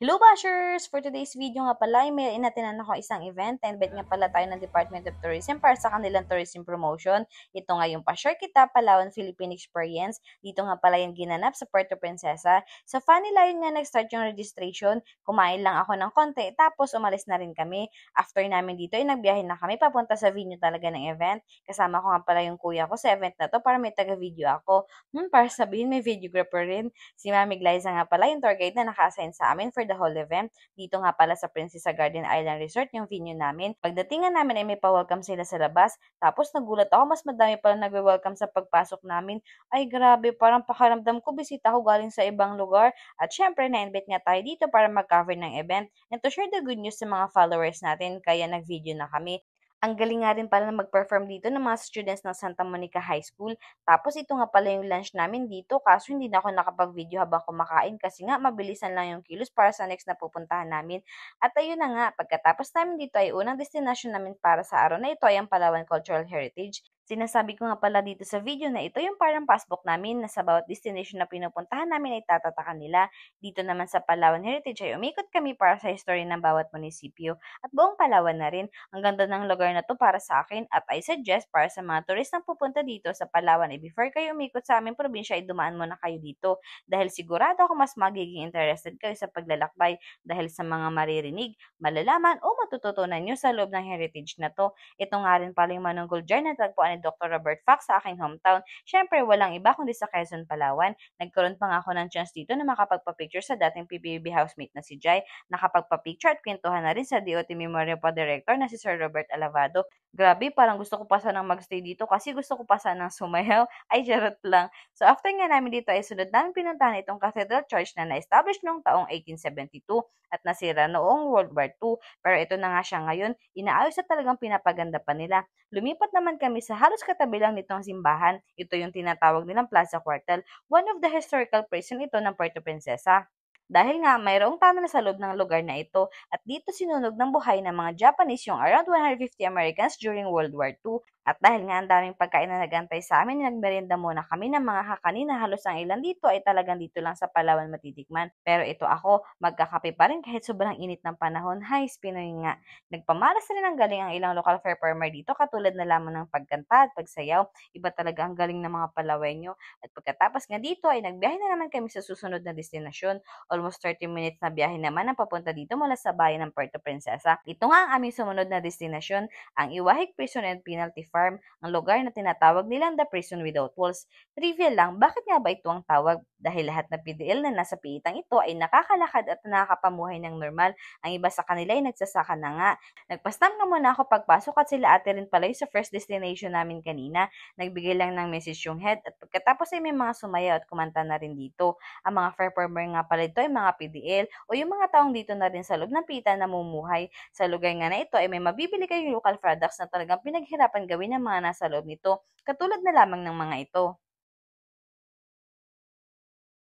Hello bashers! For today's video nga pala, may inatinan ako isang event. Na-invite nga pala tayo ng Department of Tourism para sa kanilang tourism promotion. Ito nga yung Pa-Share Kita Palawan Philippine Experience. Dito nga pala yung ginanap sa Puerto Princesa. Sa Fanila yun nga nag-start yung registration. Kumain lang ako ng konti, tapos umalis na rin kami. After namin dito, ay nagbiyahe na kami papunta sa venue talaga ng event. Kasama ko nga pala yung kuya ko sa event na to para may taga-video ako. Para sabihin may videographer rin. Si Mami Glyza nga pala yung tour guide na naka-assign sa amin for the whole event. Dito nga pala sa Princesa Garden Island Resort yung venue namin. Pagdating nga namin ay may pa-welcome sila sa labas. Tapos nagulat ako, mas madami pala nagwe-welcome sa pagpasok namin. Ay grabe, parang pakaramdam ko bisita ko galing sa ibang lugar. At syempre, na-invite nga tayo dito para mag-cover ng event and to share the good news sa mga followers natin. Kaya nag-video na kami. Ang galing nga rin pala na mag-perform dito ng mga students ng Santa Monica High School. Tapos ito nga pala yung lunch namin dito, kaso hindi na ako nakapag-video habang kumakain kasi nga mabilisan lang yung kilos para sa next na pupuntahan namin. At ayun na nga, pagkatapos namin dito ay unang destination namin para sa araw na ito ay ang Palawan Cultural Heritage. Sinasabi ko nga pala dito sa video na ito yung parang passbook namin na sa bawat destination na pinupuntahan namin ay tatatakan nila. Dito naman sa Palawan Heritage ay umikot kami para sa history ng bawat munisipyo at buong Palawan na rin. Ang ganda ng lugar na to para sa akin at I suggest para sa mga turistang pupunta dito sa Palawan ay before kayo umikot sa aming probinsya ay dumaan muna kayo dito dahil sigurado ako mas magiging interested kayo sa paglalakbay dahil sa mga maririnig, malalaman o matututunan nyo sa loob ng heritage na to. Ito nga rin pala yung Manunggul Jar na tagpuan ni Dr. Robert Fox sa aking hometown. Syempre, walang iba kundi sa Quezon, Palawan. Nagkaroon pa nga ako ng chance dito na makapagpa-picture sa dating PBB housemate na si Jai. Nakapagpa-picture at kwentuhan na rin sa DOT Memorial pa Director na si Sir Robert Alavado. Grabe, parang gusto ko pa sanang magstay dito kasi gusto ko pa sanang sumayaw. Ay, charot lang. So, after nga namin dito ay sunod namin pinuntahan itong Cathedral Church na na-establish noong taong 1872 at nasira noong World War II. Pero ito na nga siya ngayon, inaayos at talagang pinapaganda pa nila. Lumipat naman kami sa halos katabi lang nitong simbahan. Ito yung tinatawag nilang Plaza Cuartel, one of the historical prison ito ng Puerto Princesa. Dahil nga mayroong tunnel sa loob ng lugar na ito at dito sinunog ng buhay ng mga Japanese yung around 150 Americans during World War II. At dahil nga ang daming pagkain na nagantay sa amin, nagmerienda muna kami ng mga kakanin na halos ang ilan dito ay talagang dito lang sa Palawan matitikman. Pero ito ako, magkakape pa rin kahit sobrang init ng panahon. Hay, Pinoy nga. Nagpamalas rin ang galing ang ilang local performer dito katulad na lamang ng pagkanta at pagsayaw. Iba talaga ang galing ng mga Palawenyo. At pagkatapos nga dito ay nagbiyahe na naman kami sa susunod na destinasyon. Almost 30 minutes na biyahe naman ang papunta dito mula sa bayan ng Puerto Princesa. Ito nga ang aming sumunod na destinasyon, ang Iwahig Prison and Penalty Farm, ang lugar na tinatawag nilang The Prison Without Walls. Trivia lang, bakit nga ba ito ang tawag? Dahil lahat ng PDL na nasa piitang ito ay nakakalakad at nakakapamuhay ng normal. Ang iba sa kanila ay nagsasaka na nga. Nagpastam nga muna ako pagpasok at sila ate rin pala yung sa first destination namin kanina. Nagbigay lang ng message yung head at pagkatapos ay may mga sumayaw at kumanta na rin dito. Ang mga performer nga pala ito ay mga PDL o yung mga taong dito na rin sa loob ng pita na namumuhay. Sa lugar nga na ito ay may mabibili kayong local products na talagang pinaghirapan gawin ng mga nasa loob nito, katulad na lamang ng mga ito.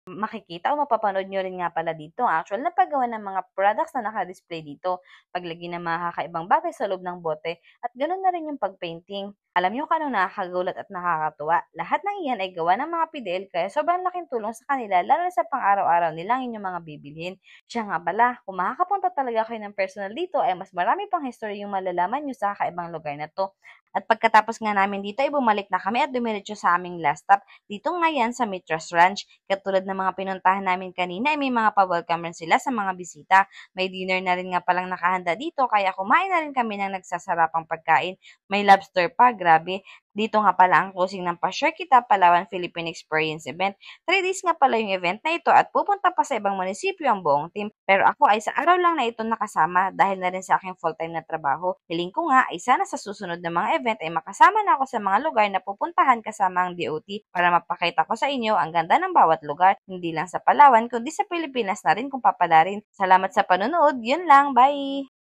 Makikita o mapapanood nyo rin nga pala dito ang actual na paggawa ng mga products na naka-display dito, paglagay ng mga kakaibang bagay sa loob ng bote, at ganoon na rin yung pagpainting. Alam nyo kung anong nakakagulat at nakakatuwa? Lahat ng iyan ay gawa ng mga PDL kaya sobrang laking tulong sa kanila lalo na sa pang-araw-araw nilang inyong mga bibilhin. Siya nga pala, kung makakapunta talaga kayo ng personal dito ay mas marami pang history yung malalaman nyo sa kakaibang lugar na to. At pagkatapos nga namin dito ay bumalik na kami at dumiretso sa aming last stop. Dito nga yan sa Mitras Ranch. Katulad ng mga pinuntahan namin kanina ay may mga pa-welcome rin sila sa mga bisita. May dinner na rin nga palang nakahanda dito kaya kumain na rin kami ng nagsasarapang pagkain. May lobster pa, grabe. Dito nga pala ang closing ng Pa-Share Kita Palawan Philippine Experience event. 3 days nga pala yung event na ito at pupunta pa sa ibang munisipyo ang buong team. Pero ako ay sa araw lang na ito nakasama dahil na rin sa aking full-time na trabaho. Hiling ko nga ay sana sa susunod na mga event ay makasama na ako sa mga lugar na pupuntahan kasama ang DOT para mapakita ko sa inyo ang ganda ng bawat lugar, hindi lang sa Palawan kundi sa Pilipinas na rin kung papalarin. Salamat sa panonood, yun lang, bye!